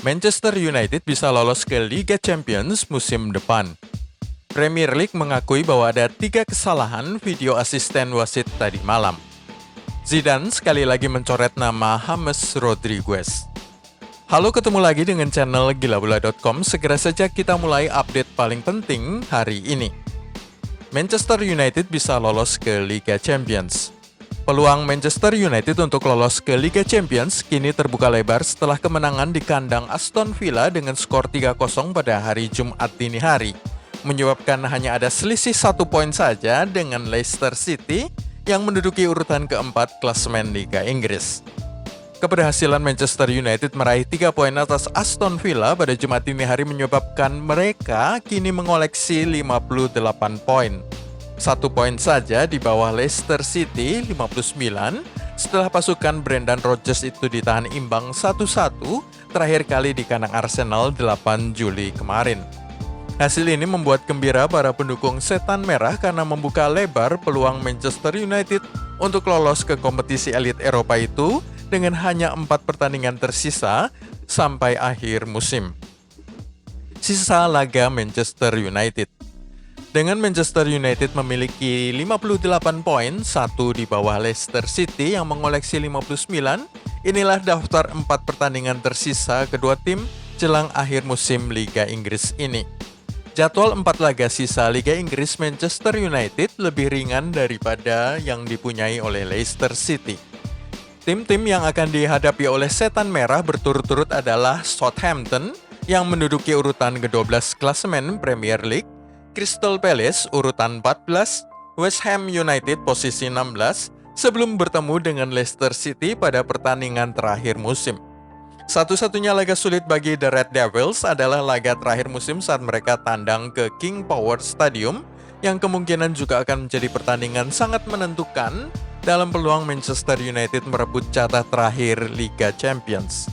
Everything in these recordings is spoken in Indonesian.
Manchester United bisa lolos ke Liga Champions musim depan. Premier League mengakui bahwa ada 3 kesalahan video asisten wasit tadi malam. Zidane sekali lagi mencoret nama James Rodriguez. Halo, ketemu lagi dengan channel gilabola.com. Segera saja kita mulai update paling penting hari ini. Manchester United bisa lolos ke Liga Champions. Peluang Manchester United untuk lolos ke Liga Champions kini terbuka lebar setelah kemenangan di kandang Aston Villa dengan skor 3-0 pada hari Jumat dini hari, menyebabkan hanya ada selisih 1 poin saja dengan Leicester City yang menduduki urutan keempat klasemen Liga Inggris. Keberhasilan Manchester United meraih 3 poin atas Aston Villa pada Jumat dini hari menyebabkan mereka kini mengoleksi 58 poin. 1 poin saja di bawah Leicester City 59 setelah pasukan Brendan Rodgers itu ditahan imbang 1-1 terakhir kali di kandang Arsenal 8 Juli kemarin. Hasil ini membuat gembira para pendukung Setan Merah karena membuka lebar peluang Manchester United untuk lolos ke kompetisi elit Eropa itu dengan hanya 4 pertandingan tersisa sampai akhir musim. Sisa laga Manchester United. Dengan Manchester United memiliki 58 poin, 1 di bawah Leicester City yang mengoleksi 59, inilah daftar 4 pertandingan tersisa kedua tim jelang akhir musim Liga Inggris ini. Jadwal 4 laga sisa Liga Inggris Manchester United lebih ringan daripada yang dipunyai oleh Leicester City. Tim-tim yang akan dihadapi oleh Setan Merah berturut-turut adalah Southampton yang menduduki urutan ke-12 klasemen Premier League, Crystal Palace urutan 14, West Ham United posisi 16 sebelum bertemu dengan Leicester City pada pertandingan terakhir musim. Satu-satunya laga sulit bagi The Red Devils adalah laga terakhir musim saat mereka tandang ke King Power Stadium yang kemungkinan juga akan menjadi pertandingan sangat menentukan dalam peluang Manchester United merebut jatah terakhir Liga Champions.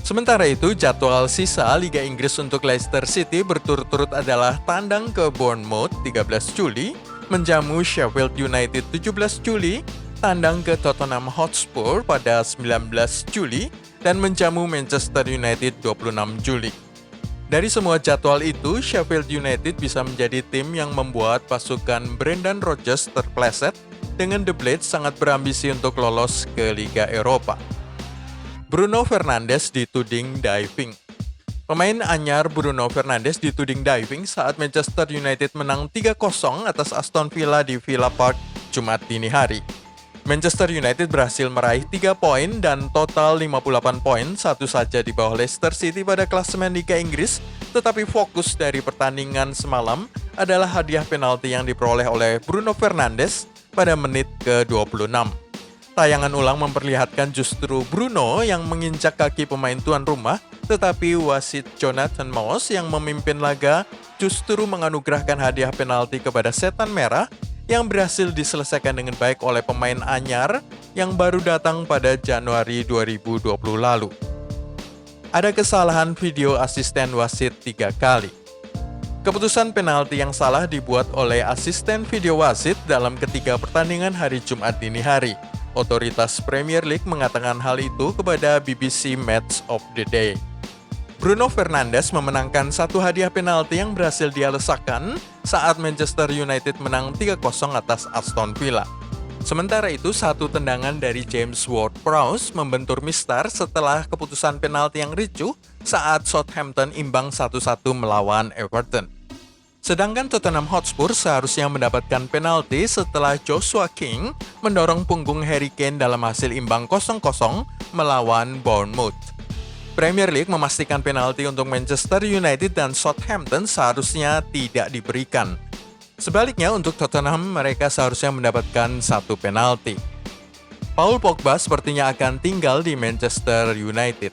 Sementara itu, jadwal sisa Liga Inggris untuk Leicester City berturut-turut adalah tandang ke Bournemouth 13 Juli, menjamu Sheffield United 17 Juli, tandang ke Tottenham Hotspur pada 19 Juli, dan menjamu Manchester United 26 Juli. Dari semua jadwal itu, Sheffield United bisa menjadi tim yang membuat pasukan Brendan Rodgers terpleset dengan The Blades sangat berambisi untuk lolos ke Liga Eropa. Bruno Fernandes dituding diving. Pemain anyar Bruno Fernandes dituding diving saat Manchester United menang 3-0 atas Aston Villa di Villa Park Jumat dini hari. Manchester United berhasil meraih 3 poin dan total 58 poin, satu saja di bawah Leicester City pada klasemen Liga Inggris, tetapi fokus dari pertandingan semalam adalah hadiah penalti yang diperoleh oleh Bruno Fernandes pada menit ke-26. Tayangan ulang memperlihatkan justru Bruno yang menginjak kaki pemain tuan rumah, tetapi wasit Jonathan Moss yang memimpin laga justru menganugerahkan hadiah penalti kepada Setan Merah yang berhasil diselesaikan dengan baik oleh pemain anyar yang baru datang pada Januari 2020 lalu. Ada kesalahan video asisten wasit 3 kali. Keputusan penalti yang salah dibuat oleh asisten video wasit dalam ketiga pertandingan hari Jumat dini hari. Otoritas Premier League mengatakan hal itu kepada BBC Match of the Day. Bruno Fernandes memenangkan satu hadiah penalti yang berhasil dia lesakan saat Manchester United menang 3-0 atas Aston Villa. Sementara itu, satu tendangan dari James Ward-Prowse membentur mistar setelah keputusan penalti yang ricuh saat Southampton imbang 1-1 melawan Everton. Sedangkan Tottenham Hotspur seharusnya mendapatkan penalti setelah Joshua King mendorong punggung Harry Kane dalam hasil imbang 0-0 melawan Bournemouth. Premier League memastikan penalti untuk Manchester United dan Southampton seharusnya tidak diberikan. Sebaliknya untuk Tottenham mereka seharusnya mendapatkan 1 penalti. Paul Pogba sepertinya akan tinggal di Manchester United.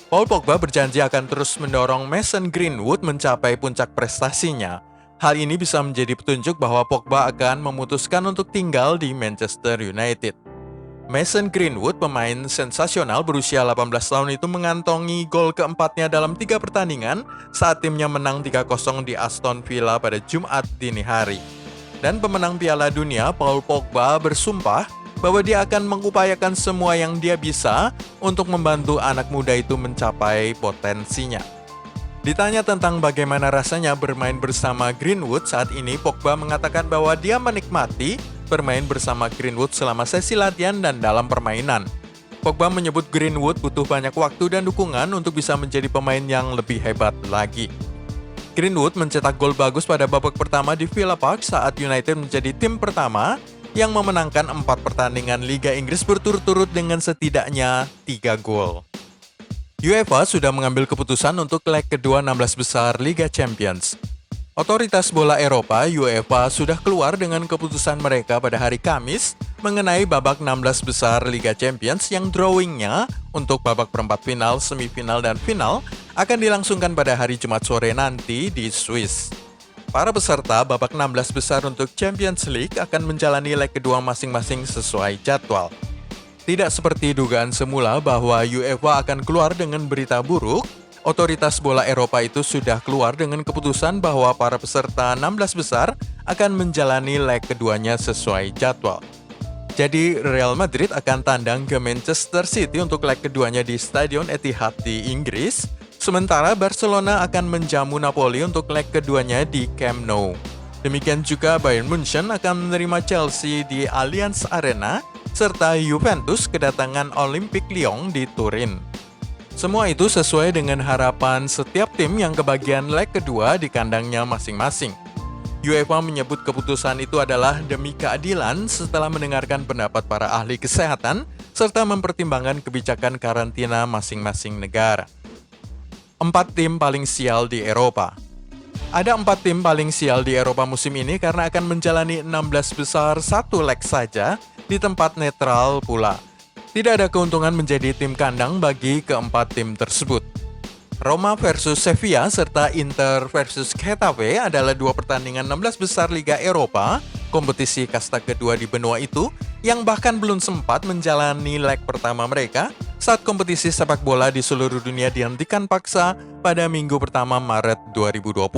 Paul Pogba berjanji akan terus mendorong Mason Greenwood mencapai puncak prestasinya. Hal ini bisa menjadi petunjuk bahwa Pogba akan memutuskan untuk tinggal di Manchester United. Mason Greenwood, pemain sensasional berusia 18 tahun itu mengantongi gol keempatnya dalam 3 pertandingan saat timnya menang 3-0 di Aston Villa pada Jumat dini hari. Dan pemenang Piala Dunia Paul Pogba bersumpah bahwa dia akan mengupayakan semua yang dia bisa untuk membantu anak muda itu mencapai potensinya. Ditanya tentang bagaimana rasanya bermain bersama Greenwood saat ini, Pogba mengatakan bahwa dia menikmati bermain bersama Greenwood selama sesi latihan dan dalam permainan. Pogba menyebut Greenwood butuh banyak waktu dan dukungan untuk bisa menjadi pemain yang lebih hebat lagi. Greenwood mencetak gol bagus pada babak pertama di Villa Park saat United menjadi tim pertama yang memenangkan 4 pertandingan Liga Inggris berturut-turut dengan setidaknya 3 gol. UEFA sudah mengambil keputusan untuk leg kedua 16 besar Liga Champions. Otoritas bola Eropa, UEFA, sudah keluar dengan keputusan mereka pada hari Kamis mengenai babak 16 besar Liga Champions yang drawingnya untuk babak perempat final, semifinal, dan final akan dilangsungkan pada hari Jumat sore nanti di Swiss. Para peserta babak 16 besar untuk Champions League akan menjalani leg kedua masing-masing sesuai jadwal. Tidak seperti dugaan semula bahwa UEFA akan keluar dengan berita buruk, otoritas bola Eropa itu sudah keluar dengan keputusan bahwa para peserta 16 besar akan menjalani leg keduanya sesuai jadwal. Jadi Real Madrid akan tandang ke Manchester City untuk leg keduanya di Stadion Etihad di Inggris, sementara Barcelona akan menjamu Napoli untuk leg keduanya di Camp Nou. Demikian juga Bayern Munchen akan menerima Chelsea di Allianz Arena, serta Juventus kedatangan Olympique Lyon di Turin. Semua itu sesuai dengan harapan setiap tim yang kebagian leg kedua di kandangnya masing-masing. UEFA menyebut keputusan itu adalah demi keadilan setelah mendengarkan pendapat para ahli kesehatan serta mempertimbangkan kebijakan karantina masing-masing negara. 4 tim paling sial di Eropa. Ada 4 tim paling sial di Eropa musim ini karena akan menjalani 16 besar 1 leg saja di tempat netral pula. Tidak ada keuntungan menjadi tim kandang bagi keempat tim tersebut. Roma versus Sevilla serta Inter versus Getafe adalah 2 pertandingan 16 besar Liga Eropa, kompetisi kasta kedua di benua itu, yang bahkan belum sempat menjalani leg pertama mereka saat kompetisi sepak bola di seluruh dunia dihentikan paksa pada minggu pertama Maret 2020.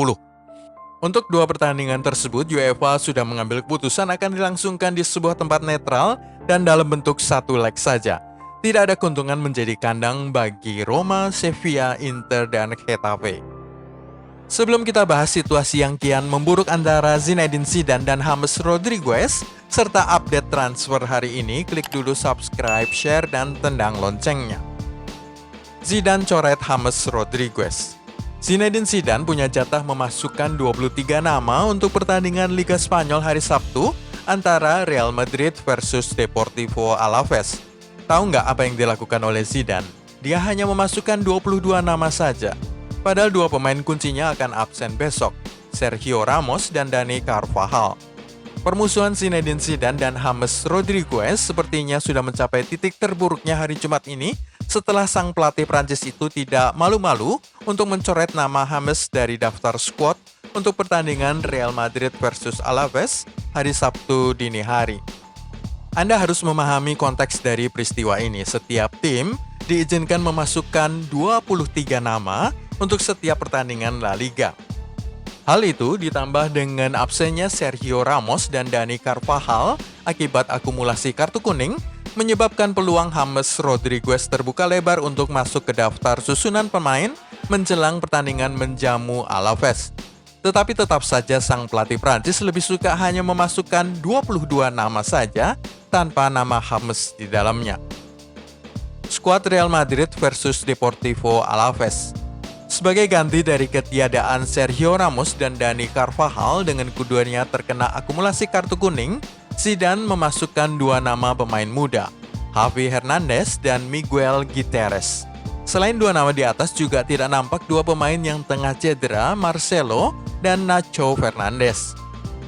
Untuk 2 pertandingan tersebut, UEFA sudah mengambil keputusan akan dilangsungkan di sebuah tempat netral dan dalam bentuk 1 leg saja. Tidak ada keuntungan menjadi kandang bagi Roma, Sevilla, Inter, dan Getafe. Sebelum kita bahas situasi yang kian memburuk antara Zinedine Zidane dan James Rodriguez, serta update transfer hari ini, klik dulu subscribe, share, dan tendang loncengnya. Zidane coret James Rodriguez. Zinedine Zidane punya jatah memasukkan 23 nama untuk pertandingan Liga Spanyol hari Sabtu antara Real Madrid versus Deportivo Alaves. Tahu nggak apa yang dilakukan oleh Zidane? Dia hanya memasukkan 22 nama saja. Padahal 2 pemain kuncinya akan absen besok, Sergio Ramos dan Dani Carvajal. Permusuhan Zinedine Zidane dan James Rodriguez sepertinya sudah mencapai titik terburuknya hari Jumat ini setelah sang pelatih Prancis itu tidak malu-malu untuk mencoret nama James dari daftar skuad untuk pertandingan Real Madrid versus Alaves hari Sabtu dini hari. Anda harus memahami konteks dari peristiwa ini. Setiap tim diizinkan memasukkan 23 nama untuk setiap pertandingan La Liga. Hal itu ditambah dengan absennya Sergio Ramos dan Dani Carvajal akibat akumulasi kartu kuning, menyebabkan peluang James Rodriguez terbuka lebar untuk masuk ke daftar susunan pemain menjelang pertandingan menjamu Alaves. Tetapi tetap saja sang pelatih Prancis lebih suka hanya memasukkan 22 nama saja tanpa nama James di dalamnya. Skuad Real Madrid versus Deportivo Alaves. Sebagai ganti dari ketiadaan Sergio Ramos dan Dani Carvajal dengan keduanya terkena akumulasi kartu kuning, Zidane memasukkan 2 nama pemain muda, Javi Hernandez dan Miguel Gutierrez. Selain 2 nama di atas juga tidak nampak 2 pemain yang tengah cedera, Marcelo dan Nacho Fernandes.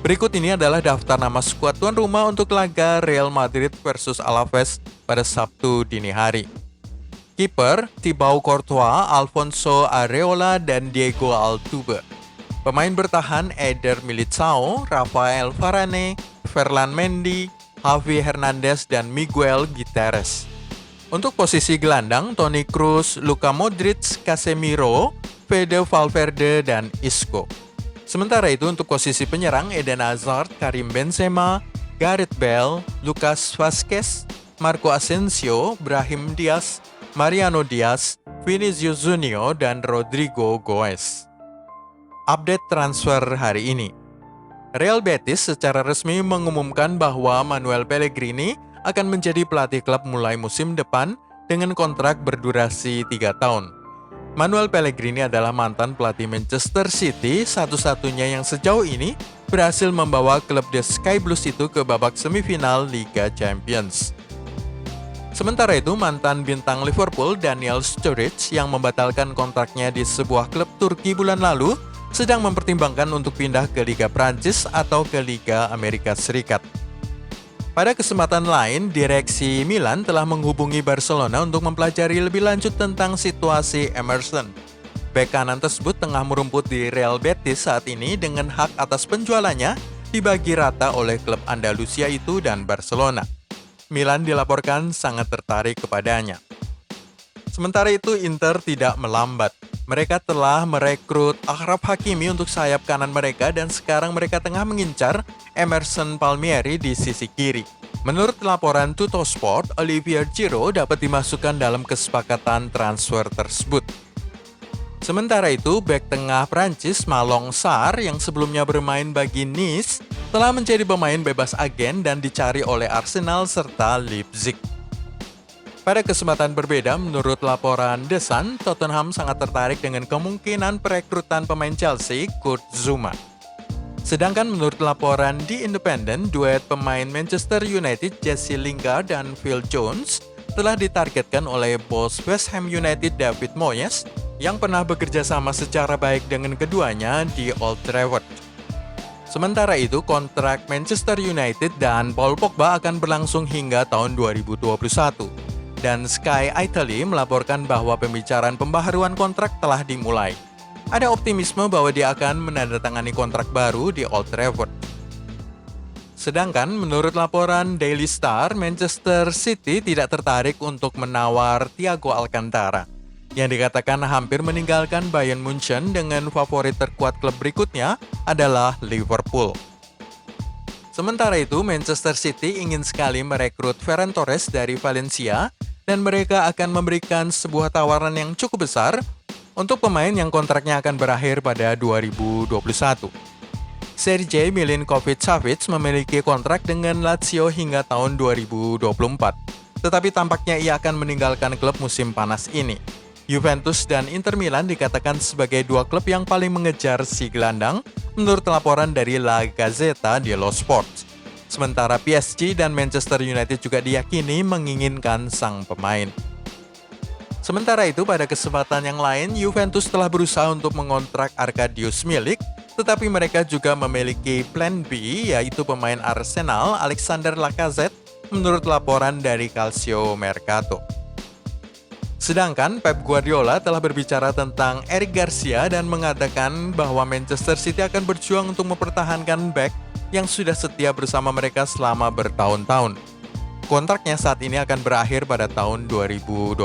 Berikut ini adalah daftar nama skuad tuan rumah untuk laga Real Madrid versus Alaves pada Sabtu dini hari. Kiper Thibaut Courtois, Alfonso Areola, dan Diego Altuve. Pemain bertahan Eder Militao, Rafael Varane, Ferland Mendy, Javi Hernandez, dan Miguel Gutierrez. Untuk posisi gelandang, Toni Kroos, Luka Modric, Casemiro, Fede Valverde, dan Isco. Sementara itu untuk posisi penyerang, Eden Hazard, Karim Benzema, Gareth Bale, Lucas Vazquez, Marco Asensio, Brahim Diaz, Mariano Diaz, Vinicius Junior, dan Rodrigo Goes. Update transfer hari ini. Real Betis secara resmi mengumumkan bahwa Manuel Pellegrini akan menjadi pelatih klub mulai musim depan dengan kontrak berdurasi 3 tahun. Manuel Pellegrini adalah mantan pelatih Manchester City, satu-satunya yang sejauh ini berhasil membawa klub The Sky Blues itu ke babak semifinal Liga Champions. Sementara itu, mantan bintang Liverpool Daniel Sturridge yang membatalkan kontraknya di sebuah klub Turki bulan lalu sedang mempertimbangkan untuk pindah ke Liga Prancis atau ke Liga Amerika Serikat. Pada kesempatan lain, direksi Milan telah menghubungi Barcelona untuk mempelajari lebih lanjut tentang situasi Emerson. Bek kanan tersebut tengah merumput di Real Betis saat ini dengan hak atas penjualannya dibagi rata oleh klub Andalusia itu dan Barcelona. Milan dilaporkan sangat tertarik kepadanya. Sementara itu, Inter tidak melambat. Mereka telah merekrut Achraf Hakimi untuk sayap kanan mereka dan sekarang mereka tengah mengincar Emerson Palmieri di sisi kiri. Menurut laporan Tuttosport, Olivier Giroud dapat dimasukkan dalam kesepakatan transfer tersebut. Sementara itu, bek tengah Prancis Malang Sarr yang sebelumnya bermain bagi Nice telah menjadi pemain bebas agen dan dicari oleh Arsenal serta Leipzig. Pada kesempatan berbeda, menurut laporan The Sun, Tottenham sangat tertarik dengan kemungkinan perekrutan pemain Chelsea, Kurt Zouma. Sedangkan menurut laporan The Independent, duet pemain Manchester United Jesse Lingard dan Phil Jones telah ditargetkan oleh bos West Ham United David Moyes yang pernah bekerja sama secara baik dengan keduanya di Old Trafford. Sementara itu, kontrak Manchester United dan Paul Pogba akan berlangsung hingga tahun 2021. Dan Sky Italy melaporkan bahwa pembicaraan pembaharuan kontrak telah dimulai. Ada optimisme bahwa dia akan menandatangani kontrak baru di Old Trafford. Sedangkan menurut laporan Daily Star, Manchester City tidak tertarik untuk menawar Thiago Alcantara, yang dikatakan hampir meninggalkan Bayern Munchen dengan favorit terkuat klub berikutnya adalah Liverpool. Sementara itu, Manchester City ingin sekali merekrut Ferran Torres dari Valencia dan mereka akan memberikan sebuah tawaran yang cukup besar untuk pemain yang kontraknya akan berakhir pada 2021. Sergej Milinkovic-Savic memiliki kontrak dengan Lazio hingga tahun 2024, tetapi tampaknya ia akan meninggalkan klub musim panas ini. Juventus dan Inter Milan dikatakan sebagai dua klub yang paling mengejar si gelandang menurut laporan dari La Gazzetta dello Sport. Sementara PSG dan Manchester United juga diyakini menginginkan sang pemain. Sementara itu, pada kesempatan yang lain, Juventus telah berusaha untuk mengontrak Arkadiusz Milik, tetapi mereka juga memiliki plan B, yaitu pemain Arsenal Alexander Lacazette, menurut laporan dari Calcio Mercato. Sedangkan Pep Guardiola telah berbicara tentang Eric Garcia dan mengatakan bahwa Manchester City akan berjuang untuk mempertahankan bek yang sudah setia bersama mereka selama bertahun-tahun. Kontraknya saat ini akan berakhir pada tahun 2021.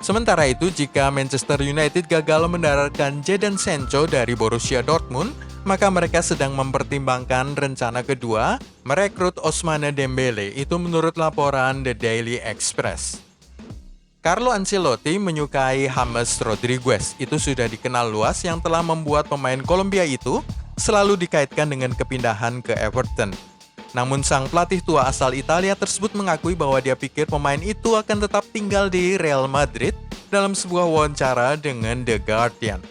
Sementara itu, jika Manchester United gagal mendaratkan Jadon Sancho dari Borussia Dortmund, maka mereka sedang mempertimbangkan rencana kedua, merekrut Ousmane Dembele, itu menurut laporan The Daily Express. Carlo Ancelotti menyukai James Rodriguez, itu sudah dikenal luas yang telah membuat pemain Kolombia itu selalu dikaitkan dengan kepindahan ke Everton. Namun sang pelatih tua asal Italia tersebut mengakui bahwa dia pikir pemain itu akan tetap tinggal di Real Madrid dalam sebuah wawancara dengan The Guardian.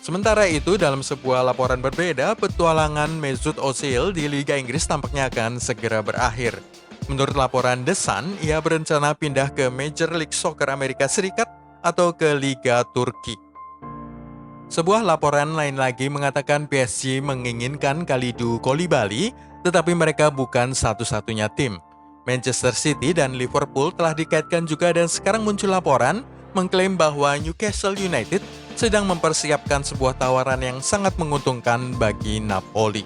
Sementara itu, dalam sebuah laporan berbeda, petualangan Mesut Ozil di Liga Inggris tampaknya akan segera berakhir. Menurut laporan The Sun, ia berencana pindah ke Major League Soccer Amerika Serikat atau ke Liga Turki. Sebuah laporan lain lagi mengatakan PSG menginginkan Kalidou Koulibaly, tetapi mereka bukan satu-satunya tim. Manchester City dan Liverpool telah dikaitkan juga dan sekarang muncul laporan mengklaim bahwa Newcastle United sedang mempersiapkan sebuah tawaran yang sangat menguntungkan bagi Napoli.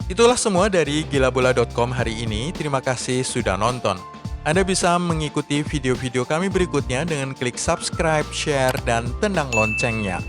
Itulah semua dari gilabola.com hari ini. Terima kasih sudah nonton. Anda bisa mengikuti video-video kami berikutnya dengan klik subscribe, share, dan tendang loncengnya.